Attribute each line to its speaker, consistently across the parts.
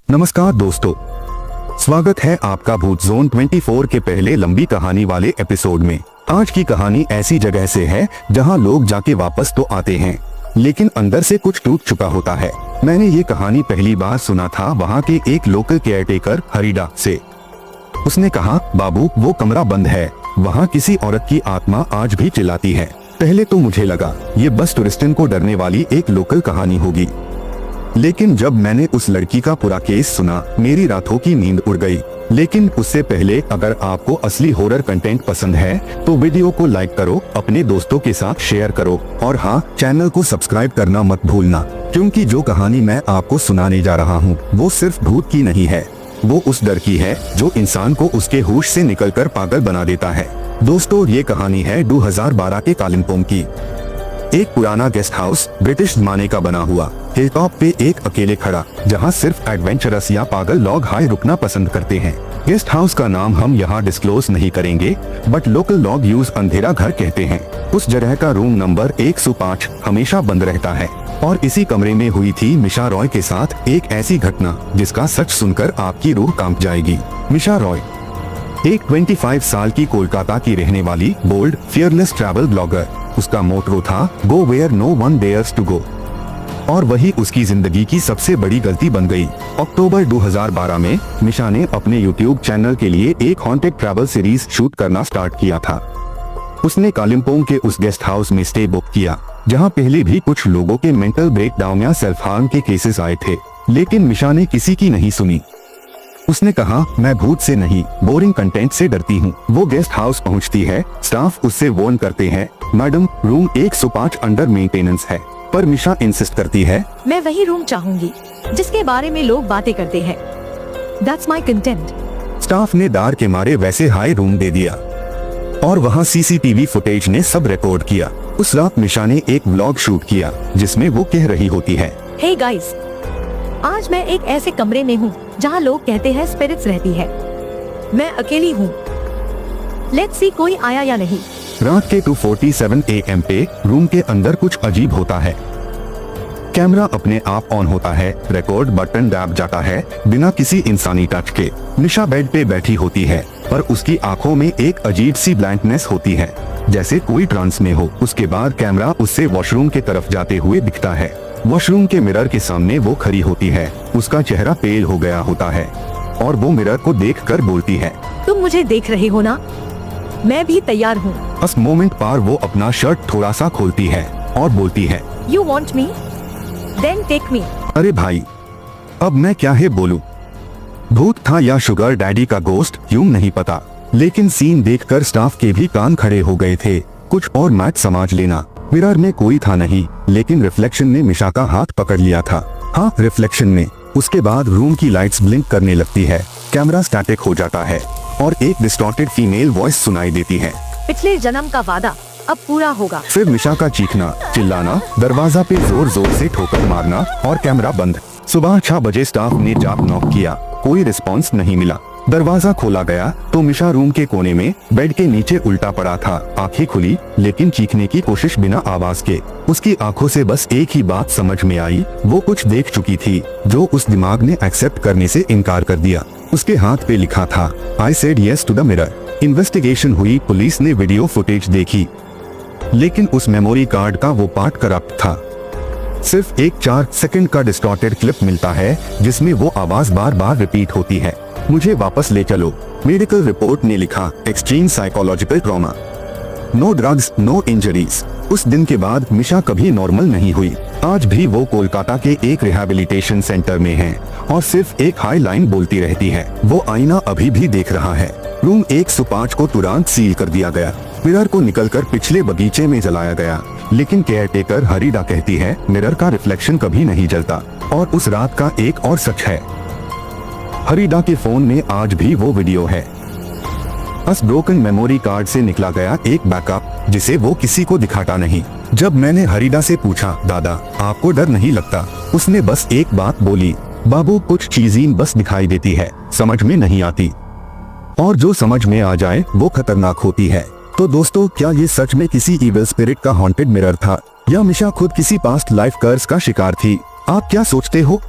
Speaker 1: नमस्कार दोस्तों, स्वागत है आपका भूत जोन 24 के पहले लंबी कहानी वाले एपिसोड में। आज की कहानी ऐसी जगह से है जहां लोग जाके वापस तो आते हैं, लेकिन अंदर से कुछ टूट चुका होता है। मैंने ये कहानी पहली बार सुना था वहां के एक लोकल केयरटेकर हरिडा से। उसने कहा, बाबू वो कमरा बंद है, वहाँ किसी औरत की आत्मा आज भी चिल्लाती है। पहले तो मुझे लगा ये बस टूरिस्टन को डरने वाली एक लोकल कहानी होगी, लेकिन जब मैंने उस लड़की का पूरा केस सुना मेरी रातों की नींद उड़ गई। लेकिन उससे पहले अगर आपको असली हॉरर कंटेंट पसंद है तो वीडियो को लाइक करो, अपने दोस्तों के साथ शेयर करो और हाँ, चैनल को सब्सक्राइब करना मत भूलना, क्योंकि जो कहानी मैं आपको सुनाने जा रहा हूँ वो सिर्फ भूत की नहीं है, वो उस डर की है जो इंसान को उसके होश से निकलकर पागल बना देता है। दोस्तों, ये कहानी है 2012 के कालिम्पोंग की। एक पुराना गेस्ट हाउस ब्रिटिश जमाने का बना हुआ हिलटॉप पे एक अकेले खड़ा, जहाँ सिर्फ एडवेंचरस या पागल लोग हाई रुकना पसंद करते हैं। गेस्ट हाउस का नाम हम यहाँ डिस्क्लोज नहीं करेंगे, बट लोकल लोग यूज अंधेरा घर कहते हैं। उस जगह का रूम नंबर 105 हमेशा बंद रहता है और इसी कमरे में हुई थी मिशा रॉय के साथ एक ऐसी घटना जिसका सच सुनकर आपकी रूह कांप जाएगी। मिशा रॉय एक 25 साल की कोलकाता की रहने वाली बोल्ड फियरलेस ट्रैवल ब्लॉगर। उसका मोटो था go where no one dares to go, और वही उसकी जिंदगी की सबसे बड़ी गलती बन गई। अक्टूबर 2012 में मिशा ने अपने YouTube चैनल के लिए एक हॉन्टेड ट्रैवल सीरीज शूट करना स्टार्ट किया था। उसने कालिम्पोंग के उस गेस्ट हाउस में स्टे बुक किया जहां पहले भी कुछ लोगों के मेंटल ब्रेकडाउन या सेल्फ हार्म के केसेस आए थे, लेकिन मिशा ने किसी की नहीं सुनी। उसने कहा, मैं भूत से नहीं, बोरिंग कंटेंट से डरती हूँ। वो गेस्ट हाउस पहुँचती है, स्टाफ उससे वार्न करते हैं, मैडम रूम 105 अंडर मेंटेनेंस है, पर मिशा इंसिस्ट करती है,
Speaker 2: मैं वही रूम चाहूंगी जिसके बारे में लोग बातें करते हैं। That's my content।
Speaker 1: स्टाफ ने डर के मारे वैसे हाई रूम दे दिया और वहाँ CCTV फुटेज ने सब रिकॉर्ड किया। उस रात मिशा ने एक व्लॉग शूट किया जिसमें वो कह रही होती है,
Speaker 2: हे गाइस, आज मैं एक ऐसे कमरे में हूँ जहाँ लोग कहते हैं स्पिरिट्स रहती है। मैं अकेली हूँ, लेट्स सी कोई आया या नहीं।
Speaker 1: रात के 2:47 AM पे रूम के अंदर कुछ अजीब होता है। कैमरा अपने आप ऑन होता है, रिकॉर्ड बटन दब जाता है बिना किसी इंसानी टच के। मिशा बेड पे बैठी होती है, पर उसकी आंखों में एक अजीब सी ब्लैंकनेस होती है, जैसे कोई ट्रांस में हो। उसके बाद कैमरा उससे वॉशरूम के तरफ जाते हुए दिखता है। वॉशरूम के मिरर के सामने वो खड़ी होती है, उसका चेहरा पेल हो गया होता है और वो मिरर को देखकर बोलती है,
Speaker 2: तुम मुझे देख रहे हो ना, मैं भी तैयार हूँ।
Speaker 1: उस मोमेंट पर वो अपना शर्ट थोड़ा सा खोलती है और बोलती है,
Speaker 2: you want me, then take me.
Speaker 1: अरे भाई, अब मैं क्या है बोलूं? भूत था या शुगर डैडी का गोश्त, यूं नहीं पता, लेकिन सीन देखकर स्टाफ के भी कान खड़े हो गए थे। कुछ और मैच समझ लेना। मिरर में कोई था नहीं, लेकिन रिफ्लेक्शन ने मिशा का हाथ पकड़ लिया था। हाँ, रिफ्लेक्शन ने। उसके बाद रूम की लाइट्स ब्लिंक करने लगती है, कैमरा स्टैटिक हो जाता है और एक डिस्टॉर्टेड फीमेल वॉइस सुनाई देती है,
Speaker 2: पिछले जन्म का वादा अब पूरा होगा।
Speaker 1: फिर मिशा का चीखना, चिल्लाना, दरवाजा पे जोर जोर से ठोकर मारना और कैमरा बंद। सुबह 6 बजे स्टाफ ने जाप नॉक किया, कोई रिस्पॉन्स नहीं मिला। दरवाजा खोला गया तो मिशा रूम के कोने में बेड के नीचे उल्टा पड़ा था, आंखें खुली लेकिन चीखने की कोशिश बिना आवाज के। उसकी आंखों से बस एक ही बात समझ में आई, वो कुछ देख चुकी थी जो उस दिमाग ने एक्सेप्ट करने से इनकार कर दिया। उसके हाथ पे लिखा था, I said yes to the mirror. Investigation हुई, पुलिस ने वीडियो फुटेज देखी, लेकिन उस मेमोरी कार्ड का वो पार्ट करप्ट था। सिर्फ एक 4 सेकंड का डिस्टॉर्टेड क्लिप मिलता है जिसमें वो आवाज बार बार रिपीट होती है, मुझे वापस ले चलो। मेडिकल रिपोर्ट ने लिखा, extreme psychological trauma, no drugs, no injuries. उस दिन के बाद मिशा कभी नॉर्मल नहीं हुई। आज भी वो कोलकाता के एक रिहैबिलिटेशन सेंटर में है और सिर्फ एक हाई लाइन बोलती रहती है। वो आईना अभी भी देख रहा है। रूम 105 को तुरंत सील कर दिया गया, मिरर को निकलकर पिछले बगीचे में जलाया गया, लेकिन केयरटेकर हरिडा कहती है मिरर का रिफ्लेक्शन कभी नहीं जलता। और उस रात का एक और सच है, हरिडा के फोन में आज भी वो वीडियो है। उस ब्रोकन मेमोरी कार्ड से निकला गया एक बैकअप जिसे वो किसी को दिखाता नहीं। जब मैंने हरिडा से पूछा, दादा आपको डर नहीं लगता, उसने बस एक बात बोली, बाबू कुछ चीजें बस दिखाई देती है, समझ में नहीं आती, और जो समझ में आ जाए वो खतरनाक होती है। तो दोस्तों, क्या ये सच में किसी इविल स्पिरिट का हॉन्टेड मिरर था या मिशा खुद किसी पास्ट लाइफ कर्स का शिकार थी? आप क्या सोचते हो?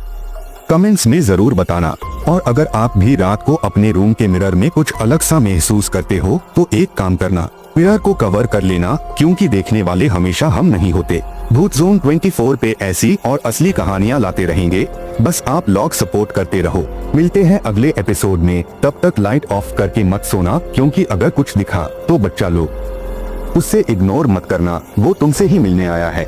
Speaker 1: कमेंट्स में जरूर बताना। और अगर आप भी रात को अपने रूम के मिरर में कुछ अलग सा महसूस करते हो तो एक काम करना, मिरर को कवर कर लेना, क्योंकि देखने वाले हमेशा हम नहीं होते। भूत जोन 24 पे ऐसी और असली कहानियाँ लाते रहेंगे, बस आप लोग सपोर्ट करते रहो। मिलते हैं अगले एपिसोड में, तब तक लाइट ऑफ करके मत सोना, क्योंकि अगर कुछ दिखा तो बच्चा लो, उससे इग्नोर मत करना, वो तुमसे ही मिलने आया है।